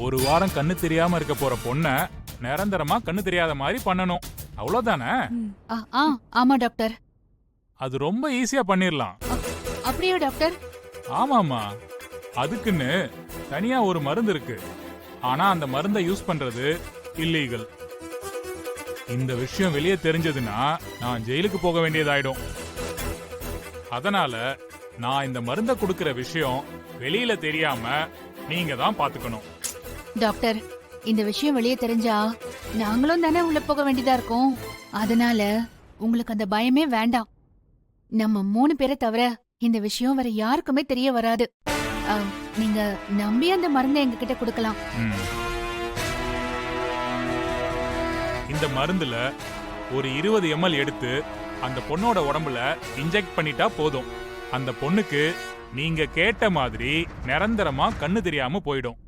ஒரு வாரம் கண்ணு தெரியாம இருக்க போற பொண்ண நிரந்தரமா கண்ணு தெரியாத மாதிரி பண்ணணும், அவ்வளவுதானே? ஆமா டாக்டர். அது ரொம்ப ஈஸியா பண்ணிரலாம். அப்படியே டாக்டர்? ஆமாமா, அதுக்குன்னு தனியா ஒரு மருந்து இருக்கு. ஆனா அந்த மருந்தை யூஸ் பண்றது இல்லீகல். இந்த விஷயம் வெளியே தெரிஞ்சதுன்னா நான் ஜெயிலுக்கு போக வேண்டியதாயிடும். அதனால நான் இந்த மருந்தை கொடுக்கிற விஷயம் வெளியில தெரியாம நீங்க தான் பாத்துக்கணும். டாக்டர், இந்த விஷயம் வெளியே தெரிஞ்சா நாங்களும் தானே உள்ள போக வேண்டியதா இருக்கும். அதனால உங்களுக்கு அந்த பயமே வேண்டாம். நம்ம 3 பேரை தவிர இந்த விஷயம் வேற யாருக்குமே தெரிய வராது. நீங்க நம்பி அந்த மருந்தை எங்ககிட்ட கொடுக்கலாம். இந்த மருந்துல ஒரு 20 ml எடுத்து அந்த பொண்ணோட உடம்புல இன்ஜெக்ட் பண்ணிட்டா போதும். அந்த பொண்ணுக்கு நீங்க கேட்ட மாதிரி நிரந்தரமா கண்ணு தெரியாம போயிடும்.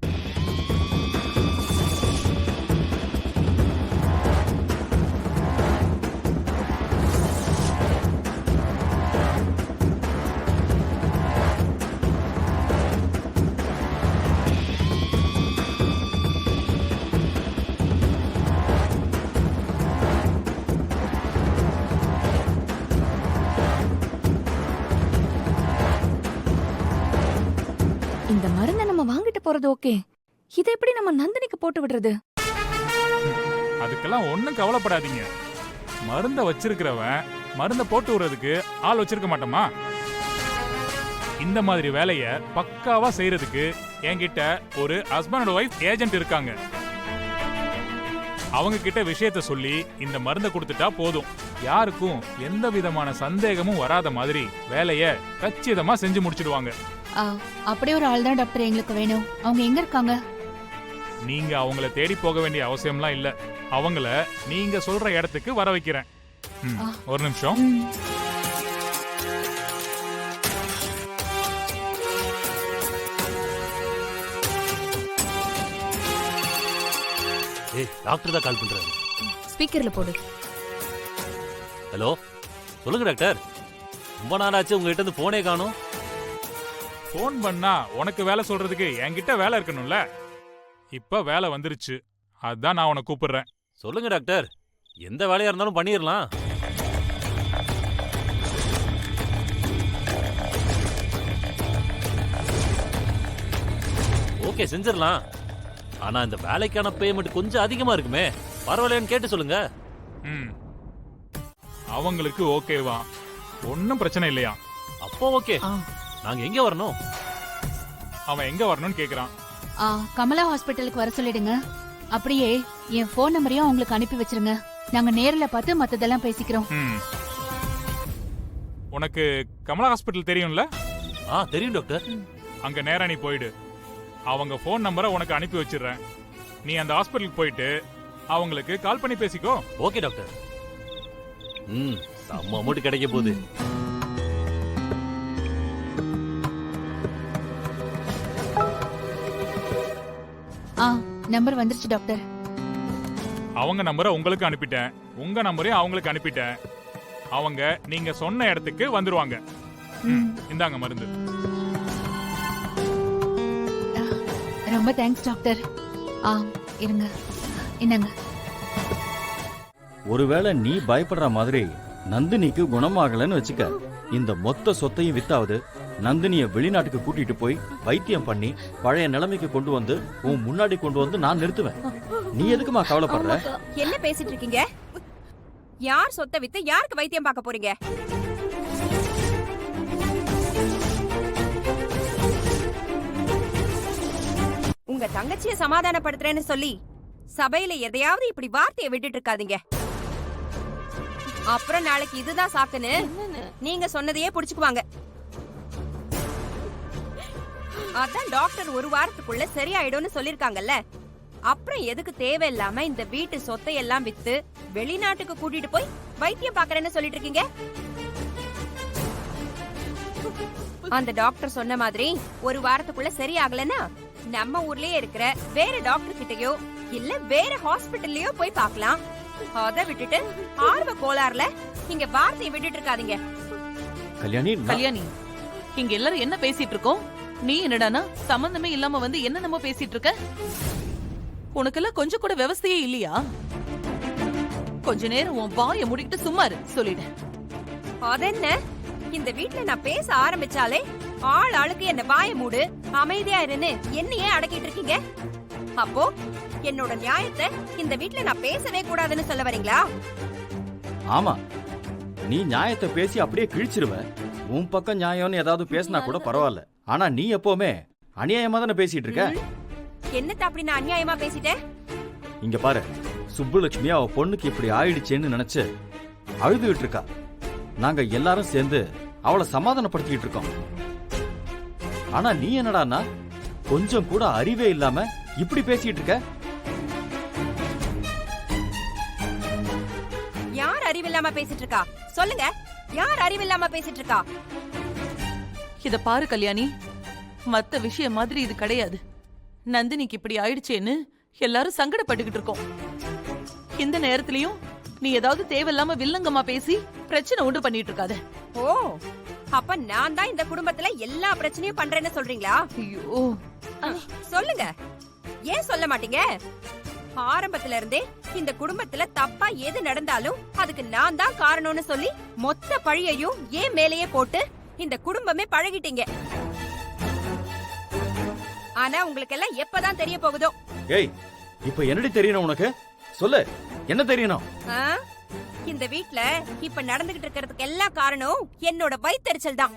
இந்த மருந்தை நம்ம வாங்கிட்டு போறது ஓகே, இதை எப்படி நம்ம நந்தினிக்கு போட்டு விடுறது? அதுக்கெல்லாம் ஒண்ணும் கவலைப்படாதீங்க. மருந்த வச்சிருக்கிறவன் மருந்த போட்டு விடுறதுக்கு ஆள் வச்சிருக்க மாட்டோமா? இந்த மாதிரி வேலைய பக்காவா செய்யறதுக்கு என்கிட்ட ஒரு ஹஸ்பண்ட் ஒய்ஃப் ஏஜென்ட் இருக்காங்க. அவங்க கிட்ட விஷயத்த சொல்லி இந்த மருந்தை கொடுத்துட்டா போதும். யாருக்கும் எந்த விதமான சந்தேகமும் வராத மாதிரி வேலைய கச்சிதமா செஞ்சு முடிச்சிடுவாங்க. அப்படியே ஒரு ஆள் தான் டாக்டர் எங்களுக்கு வேணும். அவங்க எங்க இருக்காங்க? நீங்க அவங்கள தேடி போக வேண்டிய அவசியம்லாம் இல்ல. அவங்கள நீங்க சொல்ற இடத்துக்கு வர வைக்கிறேன். ஒரு நிமிஷம். டாக்டர் தான் கால் பண்றாரு. ஸ்பீக்கர்ல போடு. ஹலோ, சொல்லுங்க டாக்டர். ரொம்ப நாளாச்சு உங்ககிட்ட இருந்து போனே காணும். போன் பண்ணா உனக்கு வேலை சொல்றதுக்கு என்கிட்ட வேலை இருக்கணும்ல. இப்ப வேலை வந்துருச்சு, அதான் நான் உன்னை கூப்பிடுறேன். சொல்லுங்க டாக்டர், எந்த வேலையா இருந்தாலும் பண்ணிடலாம். ஓகே, செஞ்சிடலாம். ஆனா இந்த வேலைக்கான பேமெண்ட் கொஞ்சம் அதிகமா இருக்குமே, பரவாயில்லைன்னு கேட்டு சொல்லுங்க. அவங்களுக்கு ஓகேவா? ஒன்னும் பிரச்சனை இல்லையா? அப்போ ஓகே. நாங்க எங்க வரணும்? அவன் எங்க வரணும்னு கேக்குறான். கமலா ஹாஸ்பிட்டலுக்கு வர சொல்லிடுங்க. அப்படியே என் போன் நம்பரையும் அவங்களுக்கு அனுப்பி வச்சிருங்க. நாங்க நேர்ல பார்த்து மத்ததெல்லாம் பேசிக்கிறோம். உனக்கு கமலா ஹாஸ்பிட்டல் தெரியும்ல? தெரியும் டாக்டர். அங்க நேரா நீ போயிடு. அவங்க போன் நம்பரை உனக்கு அனுப்பி வச்சிடுறேன். நீ அந்த ஹாஸ்பிட்டலுக்கு போயிட்டு அவங்களுக்கு கால் பண்ணி பேசிக்கோ. Okay doctor. செம்ம அமௌண்ட் கிடைக்க போகுது. நம்பர் வந்துருச்சு டாக்டர். அவங்க நம்பரை உங்களுக்கு அனுப்பிட்டேன், உங்க நம்பரையும் அவங்களுக்கு அனுப்பிட்டேன். அவங்க நீங்க சொன்ன இடத்துக்கு வந்துருவாங்க. இந்தாங்க மருந்து. ரொம்ப தேங்க்ஸ் டாக்டர். இருங்க, என்னங்க. ஒருவேளை நீ பயப்படுற மாதிரி நந்தினிக்கு குணமாகலன்னு வச்சுக்க, இந்த மொத்த சொத்தையும் வித்தாவது நந்தினிய வெளிநாட்டுக்கு கூட்டிட்டு போய் வைத்தியம் பண்ணி பழைய நிலைமைக்கு கொண்டு வந்து உன் முன்னாடி கொண்டு வந்து நான் நிறுத்துவேன். நீ எதுக்குமா கவலைப்படுற? என்ன பேசிட்டு இருக்கீங்க? யார் சொத்தை வித்து யாருக்கு வைத்தியம் பார்க்க போறீங்க? உங்க தங்கச்சிய சமாதானப்படுத்துறேன்னு சொல்லி சபையில எதையாவது இப்படி வார்த்தையை விட்டுட்டு இருக்காதீங்க. அப்புறம் நாளைக்கு இதுதான் சாக்குன்னு நீங்க சொன்னதையே புடிச்சுக்குவாங்க. அதான் டாக்டர் ஒரு வாரத்துக்குள்ள சரியாயிடும்னு சொல்லிருக்காங்கல்ல. அப்புறம் எதுக்கு தேவையில்லாம இந்த வீட்டு சொத்தை எல்லாம் வித்து வெளிநாட்டுக்கு கூட்டிட்டு போய் வைத்தியம் பாக்குறேன்னு சொல்லிட்டு இருக்கீங்க? அந்த டாக்டர் சொன்ன மாதிரி ஒரு வாரத்துக்குள்ள சரியாகலன்னா நம்ம ஊர்லயே இருக்கிற வேற டாக்டர் கிட்டயோ இல்ல வேற ஹாஸ்பிட்டல்லயோ போய் பார்க்கலாம். அத விட்டுட்டு ஆர்வ கோளாறுல இங்க வார்த்தையை விட்டுட்டு இருக்காதீங்க. கல்யாணி, இங்க எல்லாரும் என்ன பேசிட்டு இருக்கோம்? நீ என்னடானா சம்பந்தமே இல்லாம வந்து என்ன நம்ம பேசிட்டு இருக்க? உனக்கெல்லாம் கொஞ்சம் கூட விவசாயே இல்லையா? கொஞ்ச நேரம் உன் வாயை மூடிக்கிட்டு சும்மா இரு சொல்லிட்டேன். அதென்ன, இந்த வீட்ல நான் பேச ஆரம்பிச்சாலே ஆள் ஆளுக்கு என்ன வாய மூடு, அமைதியா இருன்னு என்னையே அடக்கிட்டு இருக்கீங்க. அப்போ என்னோட நியாயத்தை இந்த வீட்ல நான் பேசவே கூடாதுன்னு சொல்ல வரீங்களா? ஆமா, நீ நியாயத்தை பேசி அப்படியே கிழிச்சிருவ. உன் பக்கம் நியாயம்னு ஏதாவது பேசினா கூட பரவாயில்ல. ஆனா நீ எப்பவுமே அநியாயமா தானே பேசிட்டு இருக்க. என்னத்த அப்படி நான் அநியாயமா பேசிட்டேன்? இங்க பாரு, சுப்புலட்சுமி அவ பொண்ணுக்கு இப்படி ஆயிடுச்சேன்னு நினைச்சு அழுதுகிட்டு இருக்கா. நாங்க எல்லாரும் சேர்ந்து அவளை சமாதானப்படுத்திக்கிட்டு இருக்கோம். ஆனா நீ என்னடான்னா கொஞ்சம் கூட அறிவே இல்லாம இப்படி பேசிட்டு இருக்க. யார் அறிவில்லாம பேசிட்டு இருக்கா? சொல்லுங்க, யார் அறிவில்லாம பேசிட்டு இருக்கா? இத பாரு கல்யாணி, மத்த விஷயம் மாதிரி இது கிடையாது. நந்தினிக்கு இப்படி ஆயிடுச்சேன்னு எல்லாரும் சங்கடப்பட்டுக்கிட்டு இருக்கோம். இந்த நேரத்திலயும் நீ ஏதாவது தேவையில்லாம வில்லங்கமா பேசி பிரச்சனை உண்டு பண்ணிட்டு இருக்காத. ஓ, அப்ப நான் தான் இந்த குடும்பத்துல எல்லா பிரச்சனையும் பண்றேன்னு சொல்றீங்களா? ஐயோ, சொல்லுங்க, ஏன் சொல்ல மாட்டீங்க? ஆரம்பத்துல இருந்தே இந்த குடும்பத்துல தப்பா எது நடந்தாலும் அதுக்கு நான் தான் காரணம்னு சொல்லி மொத்த பழியையும் ஏன் மேலேயே போட்டு இந்த குடும்பமே பழகிட்டீங்க. ஆனா உங்களுக்கு எல்லாம் எப்பதான் தெரிய போகுதோ? ஏய், இப்ப என்னடி தெரியணும் உனக்கு? சொல்லு, என்ன தெரியணும்? ஆ? இந்த வீட்ல இப்ப நடந்துகிட்டு இருக்கிறதுக்கு எல்லாம் காரணம் என்னோட வயித்தெரிச்சல் தான்.